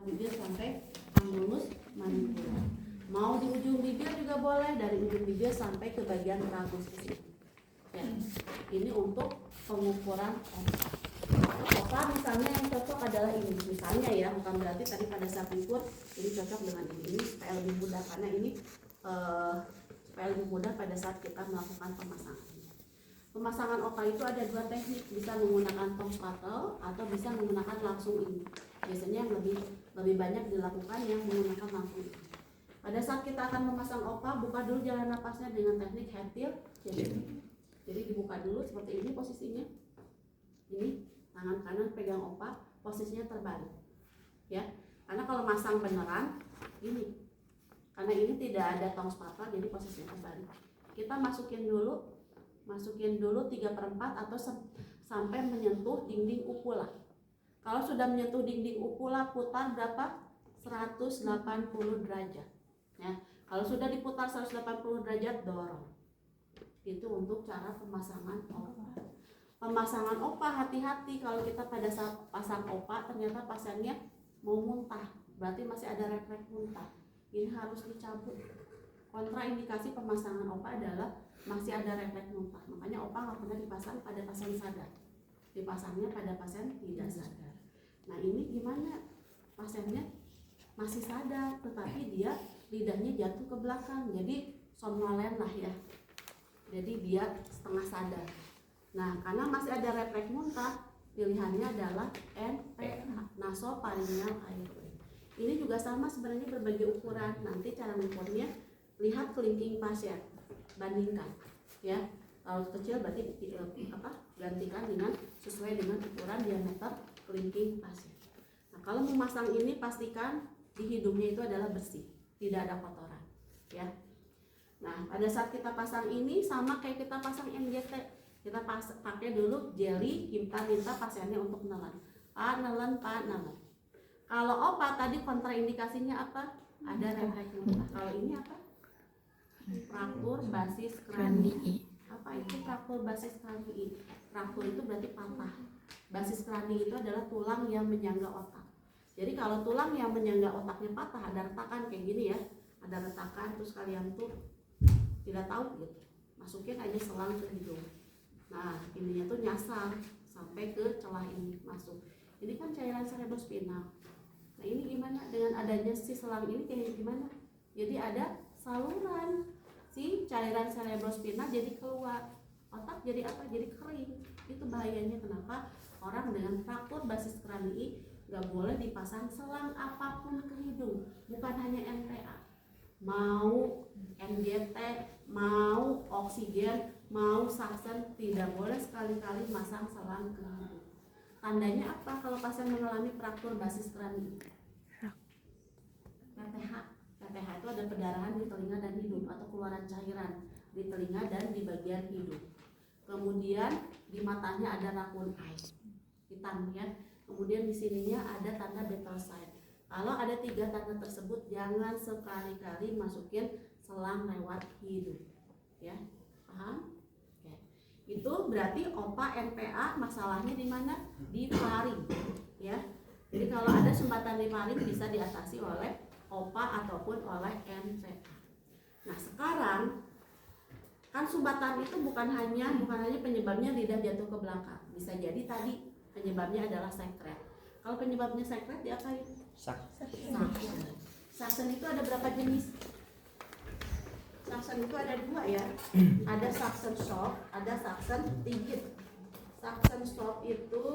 bibir sampai angulus manipula. Mau di ujung bibir juga boleh, dari ujung bibir sampai ke bagian tragus di sini. Ya, ini untuk pengukuran opa. Opa misalnya yang cocok adalah ini, misalnya ya, bukan berarti tadi pada saat ukur ini cocok dengan ini supaya lebih mudah, karena ini supaya lebih mudah pada saat kita melakukan pemasangan. Pemasangan opa itu ada dua teknik, bisa menggunakan tong spatel atau bisa menggunakan langsung ini. Biasanya yang lebih banyak dilakukan yang menggunakan langsung ini. Pada saat kita akan memasang opa, buka dulu jalan napasnya dengan teknik head tilt. Jadi dibuka dulu seperti ini posisinya. Ini tangan kanan pegang opa, posisinya terbalik. Ya, karena kalau masang beneran ini, karena ini tidak ada tong spatel, jadi posisinya terbalik. Kita masukin dulu 3/4 atau sampai menyentuh dinding upula. Kalau sudah menyentuh dinding upula, putar berapa? 180 derajat. Ya, kalau sudah diputar 180 derajat, dorong. Itu untuk cara pemasangan opa. Pemasangan opa, hati-hati kalau kita pada saat pasang opa ternyata pasiennya mau muntah, berarti masih ada refleks muntah. Ini harus dicabut. Kontraindikasi pemasangan opa adalah masih ada refleks muntah. Makanya opa nggak pernah dipasang pada pasien sadar. Dipasangnya pada pasien tidak sadar. Nah ini gimana? Pasiennya masih sadar, tetapi dia lidahnya jatuh ke belakang, jadi somnolen lah ya. Jadi dia setengah sadar. Nah karena masih ada refleks muntah, pilihannya adalah NPA, nasopharyngeal airway. Ini juga sama sebenarnya, berbagai ukuran. Nanti cara mengukurnya lihat kelingking pasien, bandingkan ya. Kalau kecil berarti gantikan dengan sesuai dengan ukuran diameter kelingking pasien. Nah kalau memasang ini pastikan di hidungnya itu adalah bersih, tidak ada kotoran ya. Nah pada saat kita pasang ini sama kayak kita pasang MGT, kita pakai dulu jeli, kita minta pasiennya untuk nelen. Nelen. Kalau opa tadi kontraindikasinya apa? Ada refleks muntah. Kalau ini apa? Fraktur basis kranii. Apa itu fraktur basis kranii? Fraktur itu berarti patah. Basis kranii itu adalah tulang yang menyangga otak. Jadi kalau tulang yang menyangga otaknya patah, ada retakan kayak gini ya, ada retakan, terus kalian tuh tidak tahu gitu, masukin aja selang ke hidung. Nah ininya tuh nyasar sampai ke celah ini masuk. Ini kan cairan cerebrospinal. Nah ini gimana dengan adanya si selang ini, kayak gimana? Jadi ada saluran si cairan cerebrospinal jadi keluar, otak jadi apa? Jadi kering. Itu bahayanya. Kenapa orang dengan fraktur basis kranii gak boleh dipasang selang apapun ke hidung, bukan hanya NPA, mau NGT, mau oksigen, mau suction, tidak boleh sekali-kali masang selang ke hidung. Tandanya apa kalau pasien mengalami fraktur basis kranii? PTH. PTH itu ada pendarahan di telinga dan hidung atau keluaran cairan di telinga dan di bagian hidung. Kemudian di matanya ada rakun air hitam ya. Kemudian di sininya ada tanda Bethel sign. Kalau ada 3 tanda tersebut, jangan sekali-kali masukin selang lewat hidung. Ya, paham? Oke. Itu berarti opa NPA masalahnya di mana? Di faring. Ya. Jadi kalau ada sumbatan di faring bisa diatasi oleh opa ataupun oleh NPA. Nah sekarang kan sumbatan itu bukan hanya penyebabnya lidah jatuh ke belakang. Bisa jadi tadi penyebabnya adalah sekret. Kalau penyebabnya sekret diapain? Suction itu ada berapa jenis? Suction itu ada 2 ya. Ada suction soft, ada suction rigid. Suction soft itu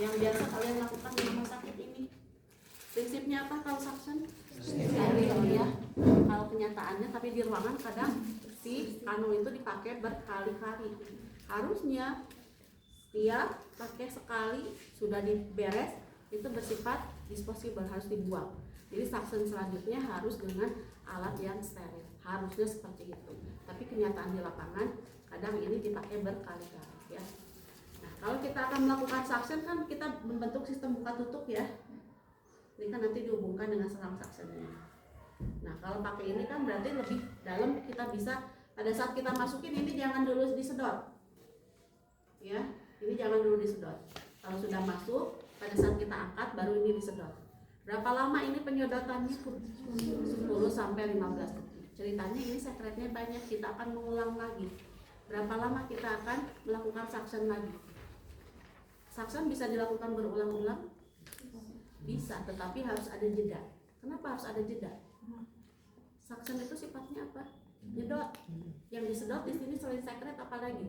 yang biasa kalian lakukan di rumah sakit ini. Prinsipnya apa kalau suction? Steril ya. Kalau kenyataannya tapi di ruangan kadang si kanul itu dipakai berkali-kali. Harusnya dia pakai sekali sudah diberes, itu bersifat disposable, harus dibuang. Jadi suction selanjutnya harus dengan alat yang steril, harusnya seperti itu. Tapi kenyataan di lapangan kadang ini dipakai berkali-kali ya. Nah kalau kita akan melakukan suction kan kita membentuk sistem buka tutup ya. Ini kan nanti dihubungkan dengan selang suctionnya. Nah kalau pakai ini kan berarti lebih dalam, kita bisa pada saat kita masukin ini jangan dulu disedot ya. Ini jangan dulu disedot. Kalau sudah masuk, pada saat kita angkat baru ini disedot. Berapa lama ini penyedotannya? 10 sampai 15 detik. Ceritanya ini sekretnya banyak, kita akan mengulang lagi. Berapa lama kita akan melakukan suction lagi? Suction bisa dilakukan berulang-ulang? Bisa, tetapi harus ada jeda. Kenapa harus ada jeda? Suction itu sifatnya apa? Nyedot. Yang disedot di sini selain sekret apa lagi?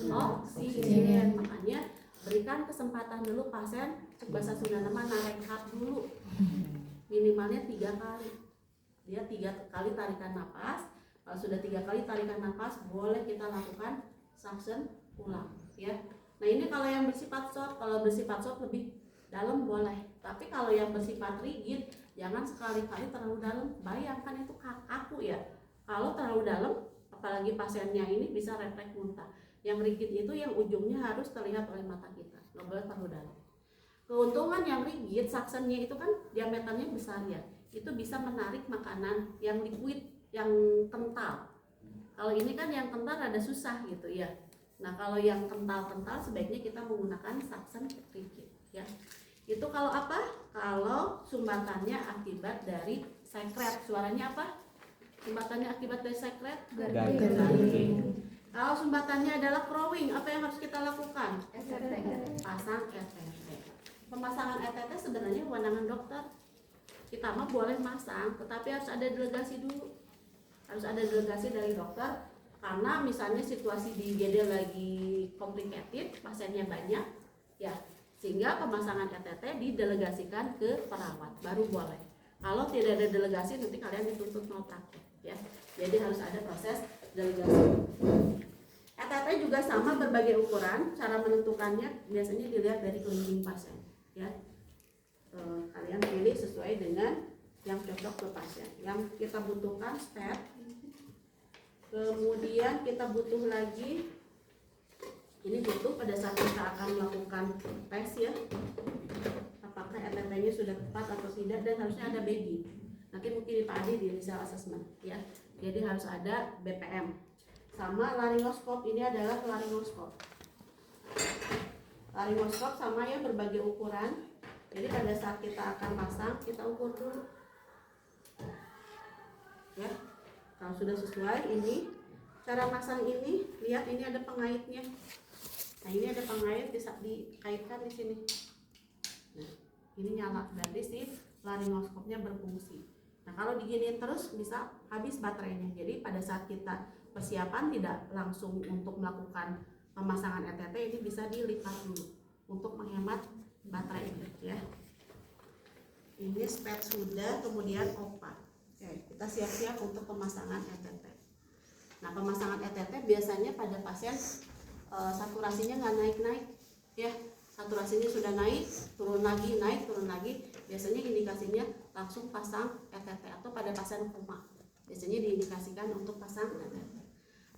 Oksigen. Makanya berikan kesempatan dulu pasien, bahasa Sunda nama narehat dulu. Minimalnya 3 kali. Dia 3 kali tarikan napas. Kalau sudah 3 kali tarikan napas, boleh kita lakukan suction ulang, ya. Nah ini kalau yang bersifat short, kalau bersifat short lebih dalam boleh. Tapi kalau yang bersifat rigid, jangan sekali-kali terlalu dalam. Bayangkan itu kaku ya. Kalau terlalu dalam, apalagi pasiennya ini bisa refleks muntah. Yang rigid itu yang ujungnya harus terlihat oleh mata kita, nggak boleh terlalu dalam. Keuntungan yang rigid, suctionnya itu kan diameternya besar ya. Itu bisa menarik makanan yang liquid, yang kental. Kalau ini kan yang kental ada susah gitu ya. Nah kalau yang kental-kental sebaiknya kita menggunakan suction rigid ya. Itu kalau apa? Kalau sumbatannya akibat dari sekret. Suaranya apa? Sumbatannya akibat dari sekret? Garing. Kalau sumbatannya adalah crowing, apa yang harus kita lakukan? Pasang ETT. Pemasangan ETT sebenarnya kewenangan dokter. Kita mah boleh masang, tetapi harus ada delegasi dulu. Harus ada delegasi dari dokter. Karena misalnya situasi di IGD lagi complicated, pasiennya banyak, ya, sehingga pemasangan ETT didelegasikan ke perawat, baru boleh. Kalau tidak ada delegasi, nanti kalian dituntut mau praktek, ya. Jadi harus ada proses delegasi. ETT juga sama berbagai ukuran. Cara menentukannya biasanya dilihat dari kelingking pasien, ya. Kalian pilih sesuai dengan yang cocok ke pasien. Yang kita butuhkan step. Kemudian kita butuh lagi, ini butuh pada saat kita akan melakukan tes ya, apakah ETT-nya sudah tepat atau tidak, dan harusnya ada bagging. Nanti mungkin di Pak Adi di initial assessment ya. Jadi harus ada BPM. Sama laryngoskop, ini adalah laryngoskop. Laryngoskop sama ya, berbagai ukuran. Jadi pada saat kita akan pasang, kita ukur dulu. Ya. Kalau sudah sesuai, ini cara pasang ini, lihat ini ada pengaitnya. Nah ini ada pengait, bisa dikaitkan di sini. Nah ini nyala, berarti si laryngoskopnya berfungsi. Nah kalau diginiin terus bisa habis baterainya. Jadi pada saat kita persiapan tidak langsung untuk melakukan pemasangan ETT, ini bisa dilipat dulu untuk menghemat baterai ini ya. Ini spet sudah, kemudian opak. Oke, kita siap-siap untuk pemasangan ETT. Nah pemasangan ETT biasanya pada pasien saturasinya nggak naik-naik ya, saturasinya sudah naik, turun lagi, naik, turun lagi. Biasanya indikasinya langsung pasang ETT, atau pada pasien koma biasanya diindikasikan untuk pasang ETT.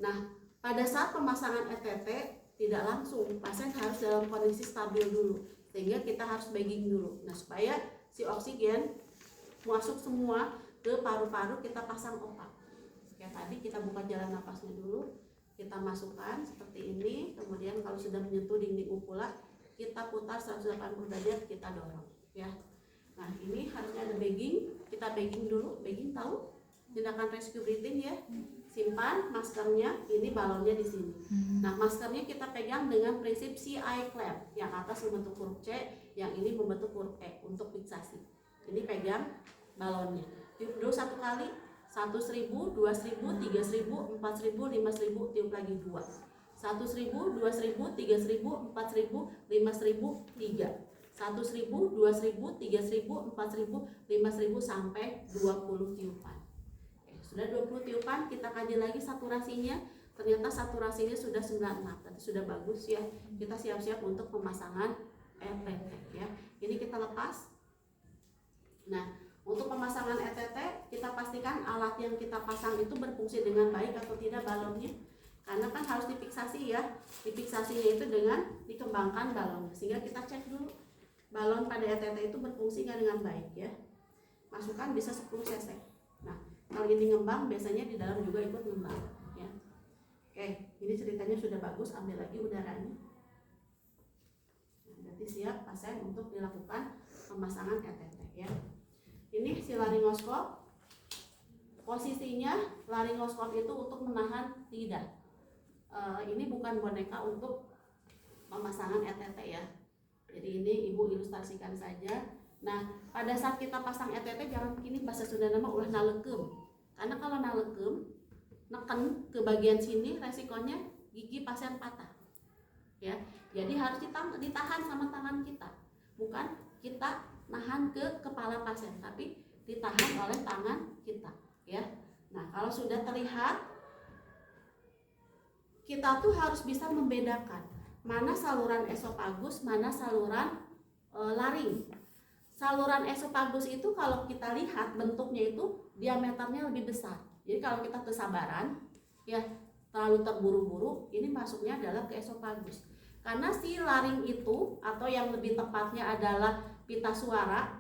Nah pada saat pemasangan ETT tidak langsung, pasien harus dalam kondisi stabil dulu, sehingga kita harus bagging dulu. Nah supaya si oksigen masuk semua ke paru-paru, kita pasang opak. Kayak tadi kita buka jalan napasnya dulu, kita masukkan seperti ini, kemudian kalau sudah menyentuh dinding uvula, kita putar 180 derajat, kita dorong ya. Nah ini harusnya ada bagging, kita bagging dulu. Bagging tahu tindakan rescue breathing ya. Simpan maskernya, ini balonnya di sini. Nah maskernya kita pegang dengan prinsip CI clamp, yang atas membentuk huruf C, yang ini membentuk huruf E untuk fiksasi. Ini pegang balonnya, tiup dulu 1 kali, 1.000, 2.000, 3.000, 4.000, 5.000, tiup lagi 2. 1.000, 2.000, 3.000, 4.000, 5.000, 3. 1.000, 2.000, 3.000, 4.000, 5.000 sampai 20 tiupan. Sudah 20 tiupan, kita kaji lagi saturasinya. Ternyata saturasinya sudah 96, berarti sudah bagus ya. Kita siap-siap untuk pemasangan ETT ya. Ini kita lepas. Nah, untuk pemasangan ETT, kita pastikan alat yang kita pasang itu berfungsi dengan baik atau tidak balonnya. Karena kan harus difiksasi ya. Difiksasinya itu dengan dikembangkan balonnya. Sehingga kita cek dulu balon pada ETT itu berfungsi nggak dengan baik ya. Masukkan bisa 10 cc. Nah, kalau ini ngembang, biasanya di dalam juga ikut ngembang ya. Oke, ini ceritanya sudah bagus, ambil lagi udaranya. Nah, berarti siap pasien untuk dilakukan pemasangan ETT ya. Ini si laryngoskop. Posisinya laryngoskop itu untuk menahan lidah. Ini bukan boneka untuk pemasangan ETT ya. Jadi ini ibu ilustrasikan saja. Nah, pada saat kita pasang ETT jangan begini, bahasa Sunda nama ulah nalekem. Karena kalau nalekem, neken ke bagian sini resikonya gigi pasien patah. Ya. Jadi harus ditahan sama tangan kita. Bukan kita nahan ke kepala pasien, tapi ditahan oleh tangan kita, ya. Nah, kalau sudah terlihat, kita tuh harus bisa membedakan mana saluran esofagus, mana saluran laring. Saluran esofagus itu kalau kita lihat bentuknya itu diameternya lebih besar. Jadi kalau kita kesabaran, ya terlalu terburu-buru, ini masuknya adalah ke esofagus. Karena si laring itu, atau yang lebih tepatnya adalah pita suara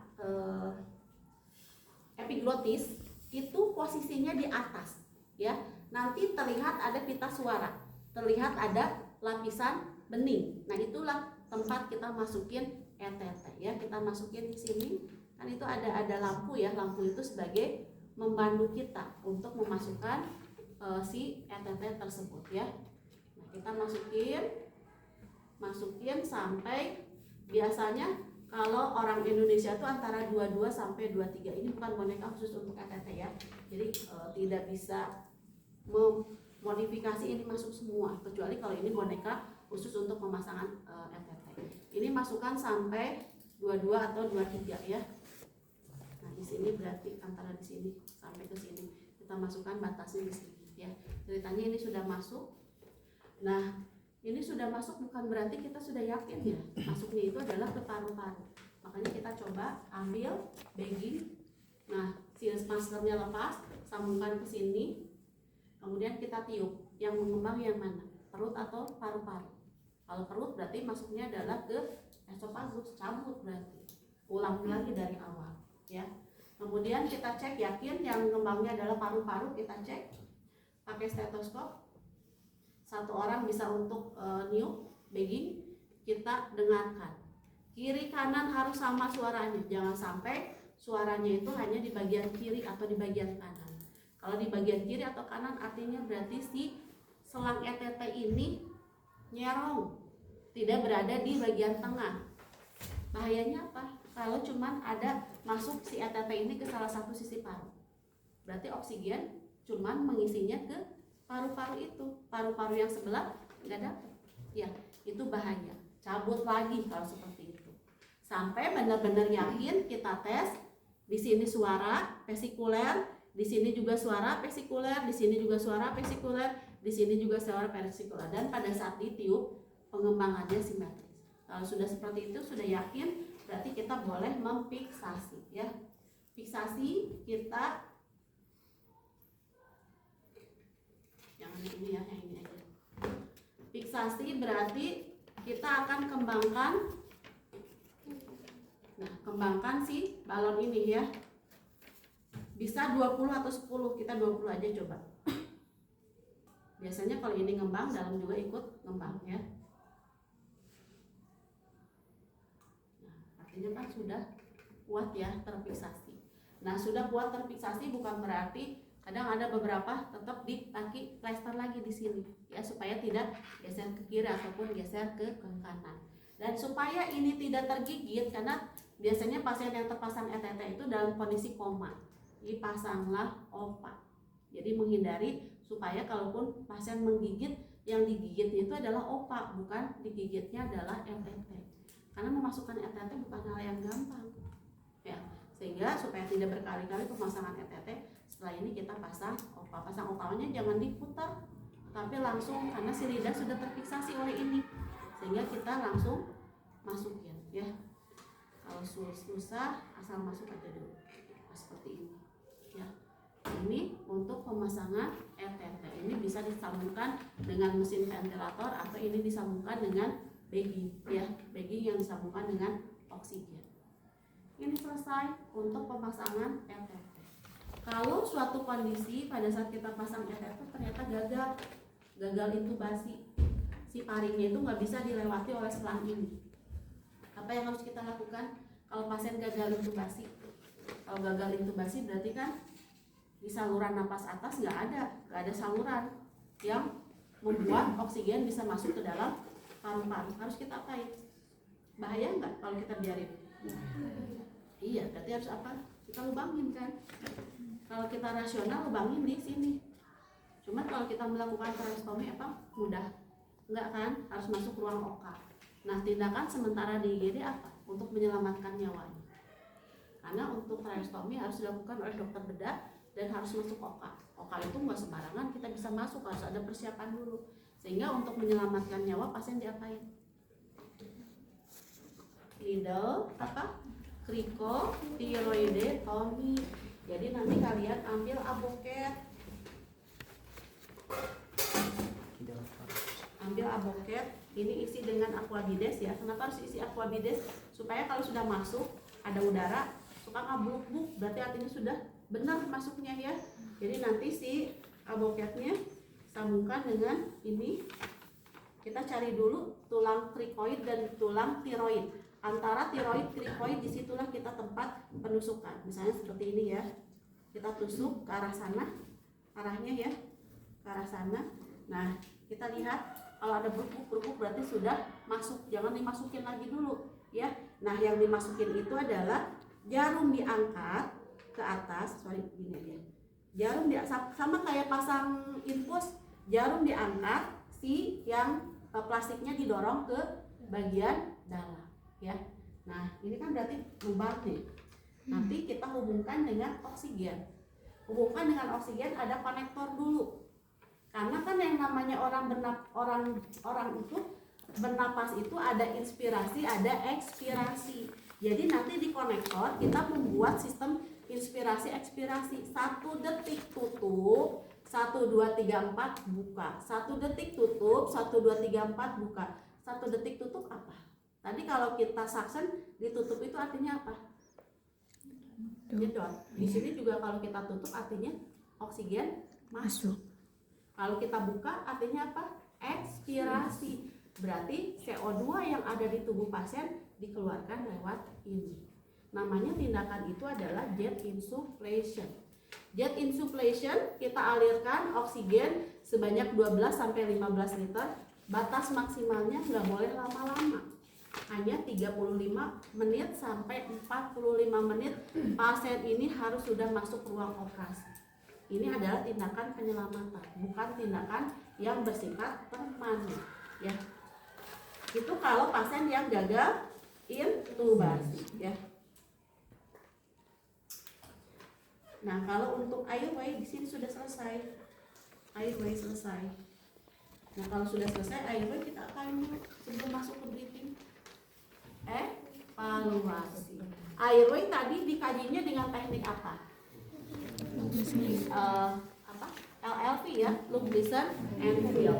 epiglotis, itu posisinya di atas, ya. Nanti terlihat ada pita suara, terlihat ada lapisan bening. Nah, itulah tempat kita masukin ETT, ya. Kita masukin di sini, kan itu ada lampu ya. Lampu itu sebagai membantu kita untuk memasukkan si ETT tersebut, ya. Nah, kita masukin sampai, biasanya kalau orang Indonesia itu antara 22 sampai 23. Ini bukan boneka khusus untuk ETT ya. Jadi tidak bisa memodifikasi ini masuk semua, kecuali kalau ini boneka khusus untuk pemasangan ETT. Ini masukkan sampai 22 atau 23 ya. Nah, di sini berarti antara di sini sampai ke sini. Kita masukkan batasnya di sini ya. Ceritanya ini sudah masuk. Nah, ini sudah masuk bukan berarti kita sudah yakin ya masuknya itu adalah ke paru-paru. Makanya kita coba ambil bagging. Nah, si maskernya lepas, sambungkan ke sini. Kemudian kita tiup. Yang mengembang yang mana? Perut atau paru-paru? Kalau perut berarti masuknya adalah ke esofagus, cabut berarti. Ulang lagi dari awal, ya. Kemudian kita cek, yakin yang mengembangnya adalah paru-paru, kita cek pakai stetoskop. Satu orang bisa untuk niup bagging, kita dengarkan. Kiri kanan harus sama suaranya, jangan sampai suaranya itu hanya di bagian kiri atau di bagian kanan. Kalau di bagian kiri atau kanan artinya berarti si selang ETT ini nyerong, tidak berada di bagian tengah. Bahayanya apa? Kalau cuman ada masuk si ETT ini ke salah satu sisi paru, berarti oksigen cuman mengisinya ke paru-paru itu, paru-paru yang sebelah nggak dapat, ya itu bahaya. Cabut lagi kalau seperti itu, sampai benar-benar yakin kita tes. Di sini suara vesikuler, di sini juga suara vesikuler, di sini juga suara vesikuler, di sini juga suara vesikuler, dan pada saat ditiup pengembangannya simetris. Kalau sudah seperti itu, sudah yakin, berarti kita boleh memfiksasi, ya. Fiksasi kita jangan ini ya, yang ini aja. Fiksasi berarti kita akan kembangkan. Nah, kembangkan si balon ini ya. Bisa 20 atau 10, kita 20 aja coba. Biasanya kalau ini ngembang, dalam juga ikut ngembang ya. Nah, artinya kan sudah kuat ya terfiksasi. Nah, sudah kuat terfiksasi bukan berarti kadang ada beberapa tetap di kaki plester lagi di sini ya, supaya tidak geser ke kiri ataupun geser ke kanan. Dan supaya ini tidak tergigit, karena biasanya pasien yang terpasang ETT itu dalam kondisi koma, dipasanglah OPA. Jadi menghindari supaya kalaupun pasien menggigit, yang digigitnya itu adalah OPA, bukan digigitnya adalah ETT. Karena memasukkan ETT bukan hal yang gampang ya, sehingga supaya tidak berkali-kali pemasangan ETT, setelah ini kita pasang OPA. Pasang OPA-nya jangan diputar, tapi langsung, karena si lidah sudah terfiksasi oleh ini, sehingga kita langsung masukin ya. Kalau susah, asal masuk aja dulu seperti ini ya. Ini untuk pemasangan ETT. Ini bisa disambungkan dengan mesin ventilator atau ini disambungkan dengan bagging ya, bagging yang disambungkan dengan oksigen. Ini selesai untuk pemasangan ETT. Kalau suatu kondisi pada saat kita pasang ETT ternyata gagal intubasi, si paringnya itu nggak bisa dilewati oleh selang ini, apa yang harus kita lakukan? kalau pasien gagal intubasi. Kalau gagal intubasi berarti kan di saluran napas atas nggak ada saluran yang membuat oksigen bisa masuk ke dalam paru-paru. Harus kita apain? Bahaya nggak kalau kita biarin? Iya, berarti harus apa? Kita lubangin kan. Kalau kita rasional lubangin di sini. Cuma kalau kita melakukan tracheostomi apa? Mudah. Enggak kan? Harus masuk ruang OK. Nah, tindakan sementara di IGD apa? Untuk menyelamatkan nyawanya. Karena untuk tracheostomi harus dilakukan oleh dokter bedah dan harus masuk OK. OK itu nggak sembarangan kita bisa masuk, harus ada persiapan dulu. Sehingga untuk menyelamatkan nyawa pasien diapain? Needle apa? Krikotiroidectomy. Jadi nanti kalian ambil aboket. Ambil aboket, ini isi dengan aquabides ya. Kenapa harus isi aquabides? Supaya kalau sudah masuk ada udara, suka ngabluk-bluk, berarti artinya sudah benar masuknya ya. Jadi nanti si aboketnya sambungkan dengan ini. Kita cari dulu tulang krikoid dan tulang tiroid. Antara tiroid krikoid disitulah kita tempat penusukan. Misalnya seperti ini ya. Kita tusuk ke arah sana, arahnya ya, ke arah sana. Nah, kita lihat kalau ada berukuk-berukuk berarti sudah masuk. Jangan dimasukin lagi dulu ya. Nah, yang dimasukin itu adalah jarum diangkat ke atas. Gini aja. Jarum sama kayak pasang infus, jarum diangkat, si yang plastiknya didorong ke bagian dalam ya. Nah, ini kan berarti lubang nih. Nanti kita hubungkan dengan oksigen. Hubungkan dengan oksigen, ada konektor dulu. Karena kan yang namanya orang itu bernapas itu ada inspirasi, ada ekspirasi. Jadi nanti di konektor kita membuat sistem inspirasi ekspirasi. 1 detik tutup, 1 2 3 4 buka. 1 detik tutup, 1 2 3 4 buka. 1 detik tutup apa? Tadi kalau kita suction ditutup itu artinya apa? Jedot. Di sini juga kalau kita tutup artinya oksigen masuk. Kalau kita buka artinya apa? Ekspirasi. Berarti CO2 yang ada di tubuh pasien dikeluarkan lewat ini. Namanya tindakan itu adalah jet insufflation. Jet insufflation kita alirkan oksigen sebanyak 12-15 liter. Batas maksimalnya nggak boleh lama-lama. Hanya 35 menit sampai 45 menit pasien ini harus sudah masuk ruang operasi. Ini adalah tindakan penyelamatan, bukan tindakan yang bersifat permanen ya. Itu kalau pasien yang gagal intubasi ya. Nah, kalau untuk airway di sini sudah selesai. Airway selesai. Nah, kalau sudah selesai airway kita akan sebelum masuk ke breathing evaluasi. Airway tadi dikajinya dengan teknik apa? LLP ya, look, listen, and feel.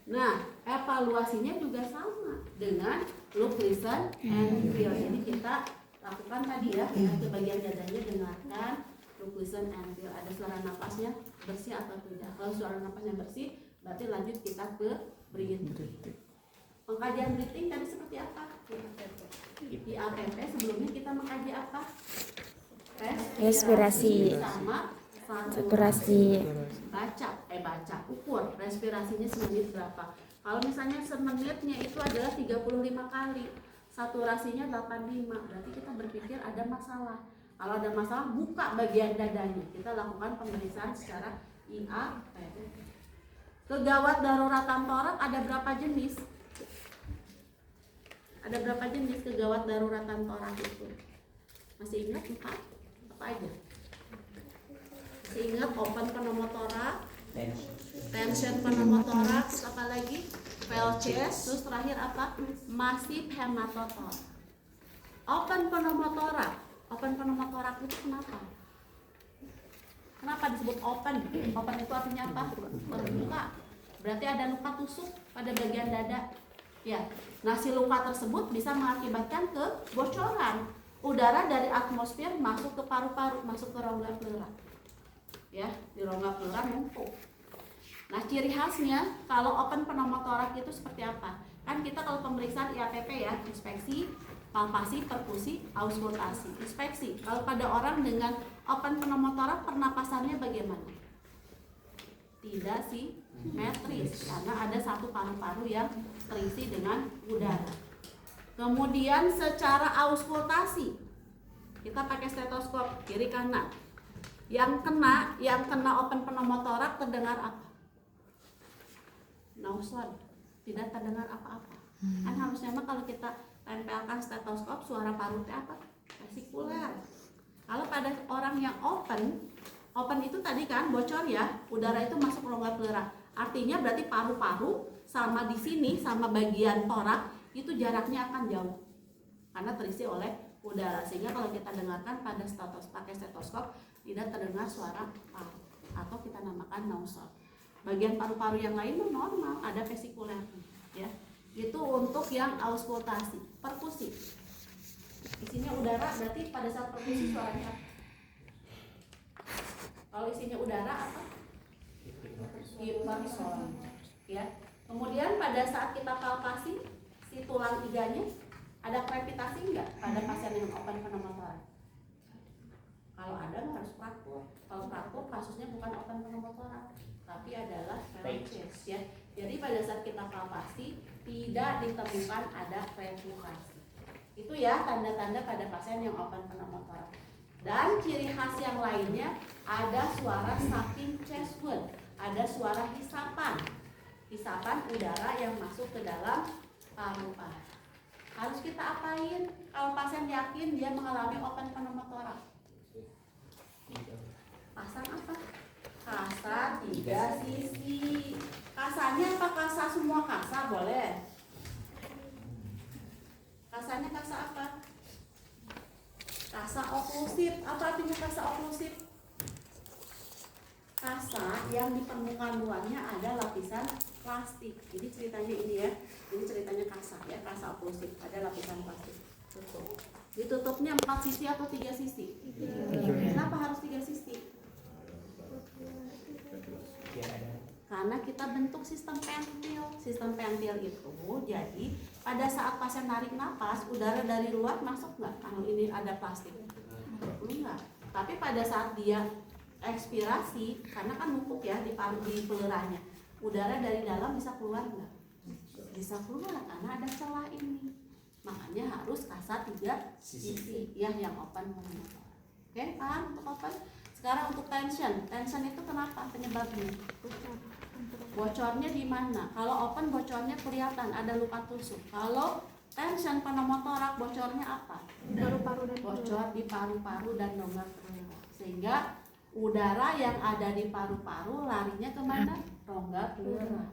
Nah, evaluasinya juga sama dengan look, listen, and feel. Jadi kita lakukan tadi ya, ke bagian dadanya dengarkan, look, listen, and feel. Ada suara napasnya bersih atau tidak? Kalau suara napasnya bersih, berarti lanjut kita ke breathing. Pengkajian breathing tadi seperti apa? Di APP sebelumnya kita mengkaji apa? Respirasi sama saturasi. Baca, ukur respirasinya semenit berapa. Kalau misalnya semenitnya itu adalah 35 kali, saturasinya 85, berarti kita berpikir ada masalah. Kalau ada masalah, buka bagian dadanya. Kita lakukan pemeriksaan secara IAPP. Kegawat daruratan torak ada berapa jenis? Ada berapa jenis kegawat daruratan torak itu? Masih ingat 4? Apa aja? Masih ingat open pneumotoraks, tension pneumotoraks, apa lagi? Fail chest, terus terakhir apa? Massive hematotoraks. Open pneumotoraks itu kenapa? Kenapa disebut open? Open itu artinya apa? Terbuka. Berarti ada luka tusuk pada bagian dada. Ya, nah si luka tersebut bisa mengakibatkan kebocoran udara dari atmosfer masuk ke paru-paru, masuk ke rongga pleura. Ya, di rongga pleura numpuk. Nah, ciri khasnya kalau open pneumotoraks itu seperti apa? Kan kita kalau pemeriksaan IAPP ya, inspeksi palpasi, perkusi, auskultasi, inspeksi. Kalau pada orang dengan open pneumotoraks pernapasannya bagaimana? Tidak simetris karena ada satu paru-paru yang terisi dengan udara. Kemudian secara auskultasi kita pakai stetoskop kiri kanan. Yang kena open pneumotoraks terdengar apa? No sound, tidak terdengar apa-apa. Kan harusnya mah kalau kita tempelkan stetoskop suara parutnya apa? Vesikuler. Kalau pada orang yang open itu tadi kan bocor ya, udara itu masuk rongga pleura. Artinya berarti paru-paru sama di sini sama bagian torak itu jaraknya akan jauh karena terisi oleh udara, sehingga kalau kita dengarkan pada pakai stetoskop tidak terdengar suara paru atau kita namakan no sound. Bagian paru-paru yang lain normal, ada vesikuler ya. Itu untuk yang auskultasi. Perkusi, isinya udara, berarti pada saat perkusi suaranya apa? Kalau isinya udara apa? Hiperson ya. Kemudian pada saat kita palpasi si tulang iganya ada krepitasi enggak pada pasien yang open pneumotoraks? Kalau ada harus fraktur. Kalau fraktur kasusnya bukan open pneumotoraks tapi adalah chest ya. Jadi pada saat kita palpasi tidak ditemukan ada krepitasi. Itu ya tanda-tanda pada pasien yang open pneumotoraks. Dan ciri khas yang lainnya ada suara sucking chest wound, ada suara hisapan udara yang masuk ke dalam paru-paru. Harus kita apain kalau pasien yakin dia mengalami open pneumotoraks? Pasang apa? Kasa 3 sisi. Kasanya apa? Kasa semua kasa boleh. Kasanya kasa apa? Kasa oklusif. Apa artinya kasa oklusif? Kasa yang di permukaan luarnya ada lapisan plastik. Jadi ceritanya ini ya. Ini ceritanya kasa ya, kasa oklusif. Ada lapisan plastik. Tutup. Ditutupnya 4 sisi atau 3 sisi? Kenapa harus 3 sisi? Karena kita bentuk sistem pentil. Sistem pentil itu jadi pada saat pasien narik napas, udara dari luar masuk nggak? Kalau ini ada plastik, enggak. Tapi pada saat dia ekspirasi, karena kan numpuk ya di pleuranya, udara dari dalam bisa keluar nggak? Bisa keluar karena ada celah ini. Makanya harus kasa 3 sisi ya yang open pneumotoraks. Oke, paham untuk open? Sekarang untuk tension itu kenapa penyebabnya? Bocornya di mana? Kalau open bocornya kelihatan ada luka tusuk. Kalau tension pneumotoraks bocornya apa? Paru-paru dan bocor di paru-paru dan rongga pleura. Sehingga udara yang ada di paru-paru larinya kemana? Rongga pleura.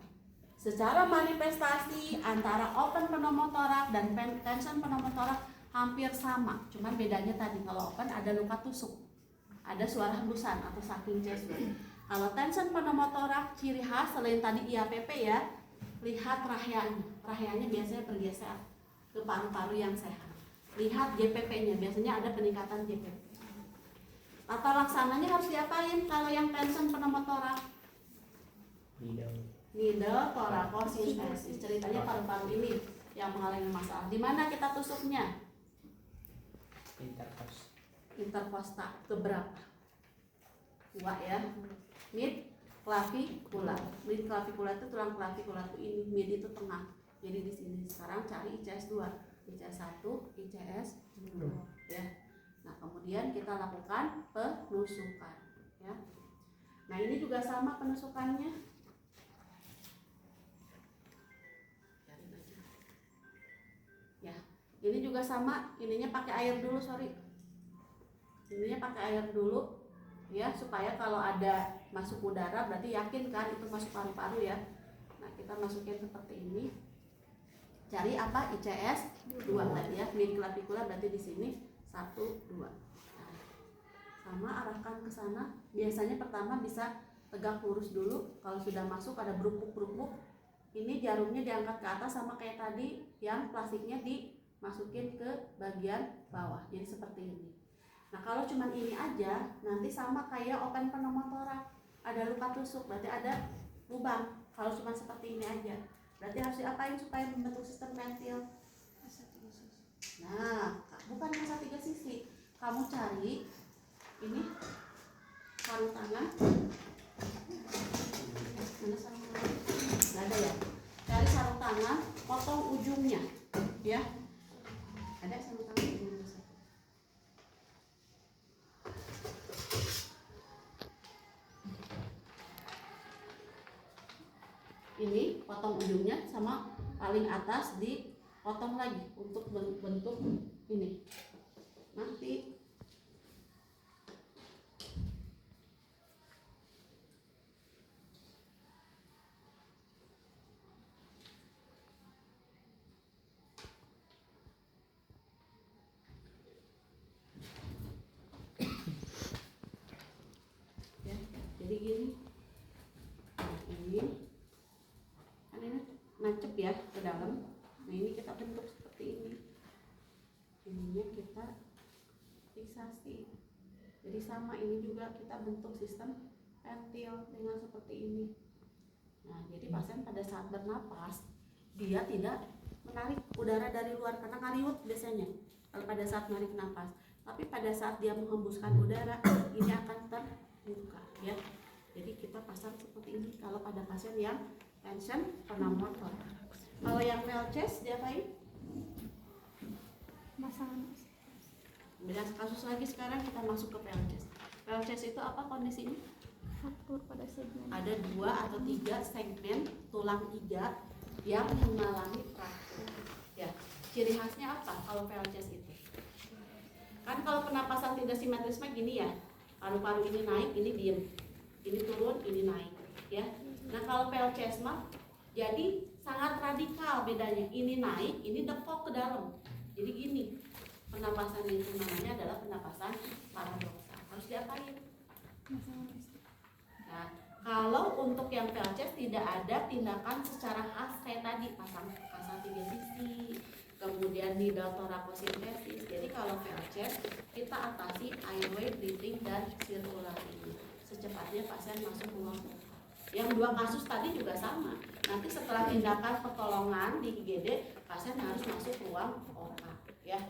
Secara manifestasi antara open pneumotoraks dan tension pneumotoraks hampir sama. Cuman bedanya tadi kalau open ada luka tusuk, ada suara hembusan atau sucking chest wound. Kalau tension pneumotoraks ciri khas selain tadi IAPP ya, lihat rahyanya. Rahyanya biasanya bergeser ke paru-paru yang sehat. Lihat JPP-nya, biasanya ada peningkatan JPP. Tata laksananya harus diapain kalau yang tension pneumotoraks? Needle thoracocentesis. Ceritanya paru-paru ini yang mengalami masalah. Di mana kita tusuknya? Interkosta. Keberapa? 2 ya. Mid clavicula. Mid clavicula itu tulang clavicula itu ini, mid itu tengah. Jadi di sini sekarang cari ICS 2, ICS 1, ICS 2 ya. Nah, kemudian kita lakukan penusukan ya. Nah, ini juga sama penusukannya. Ya. Ini juga sama, ininya pakai air dulu, Ininya pakai air dulu ya, supaya kalau ada masuk udara berarti yakin kan itu masuk paru-paru ya. Nah, kita masukin seperti ini. Cari apa? ICS 2 tadi ya. Mid clavicula berarti di sini 1 2. Nah, sama arahkan ke sana. Biasanya pertama bisa tegak lurus dulu. Kalau sudah masuk ada berupuk-berupuk, ini jarumnya diangkat ke atas sama kayak tadi yang plastiknya dimasukin ke bagian bawah. Jadi seperti ini. Nah, kalau cuma ini aja, nanti sama kayak open pneumotoraks, ada luka tusuk, berarti ada lubang. Kalau cuma seperti ini aja, berarti harus diapain supaya membentuk sistem pentil? Nah, bukan masa 3 sisi. Kamu cari ini sarung tangan. Mana sarung tangan? Nggak ada ya? Cari sarung tangan, potong ujungnya, ya. Ada sarung tangan ujungnya satu. Ini potong ujungnya sama paling atas dipotong lagi untuk bentuk ini. Nanti ya, jadi gini. Nah, ini kan ini nancep ya ke dalam. Nah, ini kita bentuk seperti ini. Ininya kita fiksasi. Jadi sama, ini juga kita bentuk sistem pentil dengan seperti ini. Nah, jadi pasien pada saat bernapas dia tidak menarik udara dari luar karena ngariut biasanya kalau pada saat menarik napas. Tapi pada saat dia menghembuskan udara ini akan terbuka, ya. Jadi kita pasang seperti ini kalau pada pasien yang tension penambah torak. Kalau yang fail chest diapain? Masalah Beda kasus lagi, sekarang kita masuk ke fail chest. Fail chest itu apa kondisinya? faktor pada segmen. Ada 2 atau 3 segmen tulang iga yang mengalami fraktur. Ya, ciri khasnya apa kalau fail chest itu? Kan kalau pernapasan tidak simetris mah gini ya, paru-paru ini naik, ini diem, ini turun, ini naik, ya. Nah kalau fail chest mah jadi sangat radikal bedanya, ini naik, ini depok ke dalam. Jadi gini, pernapasan itu namanya adalah pernapasan paradoksal. Harus diapain? Nah, kalau untuk yang fail chest tidak ada tindakan secara khas kayak tadi, pasang 3 sisi, kemudian needle thoracocentesis. Jadi kalau fail chest kita atasi airway, breathing, dan sirkulasi. Secepatnya pasien masuk ruang OK. Yang 2 kasus tadi juga sama. Nanti setelah tindakan pertolongan di IGD, pasien harus masuk ruang OK, ya.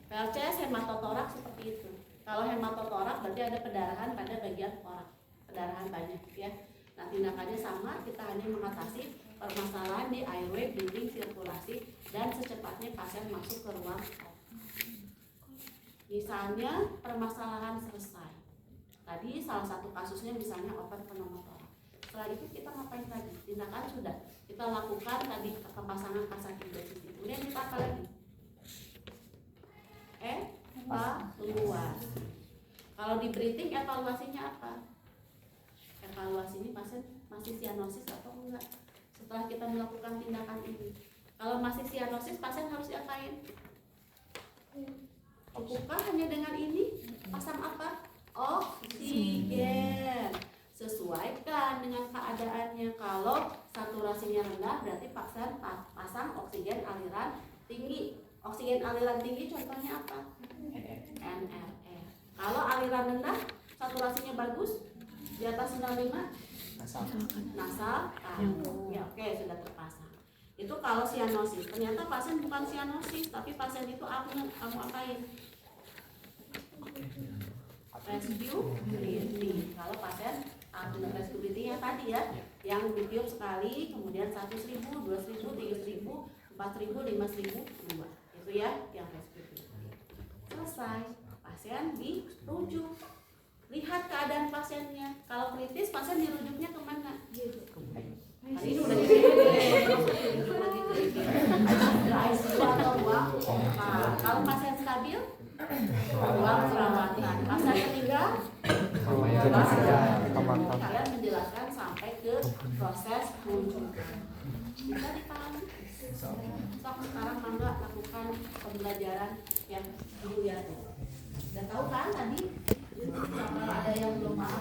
Fail chest hematotoraks seperti itu. Kalau hematotoraks berarti ada pendarahan pada bagian torak. Pendarahan banyak, ya. Nah, tindakannya sama, kita hanya mengatasi permasalahan di airway, breathing, sirkulasi, dan secepatnya pasien masuk ke ruang OK. Misalnya permasalahan selesai. Tadi salah satu kasusnya misalnya open pneumotoraks. Setelah itu kita ngapain lagi? Tindakan sudah kita lakukan tadi, pemasangan kasa 3 sisi. Kemudian kita apa lagi? Evaluasi. Kalau di breathing evaluasinya apa? Evaluasi ini pasien masih sianosis atau enggak setelah kita melakukan tindakan ini. Kalau masih sianosis, pasien harus diapain? Cukupkah hanya dengan ini? Pasang apa? Oksigen. Sesuaikan dengan keadaannya. Kalau saturasinya rendah berarti pasien pasang oksigen aliran tinggi. Oksigen aliran tinggi contohnya apa? NRR. Kalau aliran rendah, saturasinya bagus, di atas 95 nasal ya, oke, sudah terpasang. Itu kalau sianosis. Ternyata pasien bukan sianosis, tapi pasien itu apne. Kamu apain? Rescue breathing. Kalau pasien apne rescue breathing yang tadi ya, yang ditiup sekali, kemudian 1.000, 2.000, 3.000, 4.000, 5.000, 2. Itu ya yang rescue breathing. Selesai, pasien dirujuk. Lihat keadaan pasiennya. Kalau kritis, pasien dirujuknya kemana? Hari ini udah dirujuk lagi ke ICU atau ruang OK. Kalau pasien stabil, ruang perawatan. Pasien meninggal, kalian menjelaskan sampai ke proses rujukan. Bisa dipahami? Sekarang mangga lakukan pembelajaran yang dulu ya. Udah tahu kan tadi? Kalau ada yang belum paham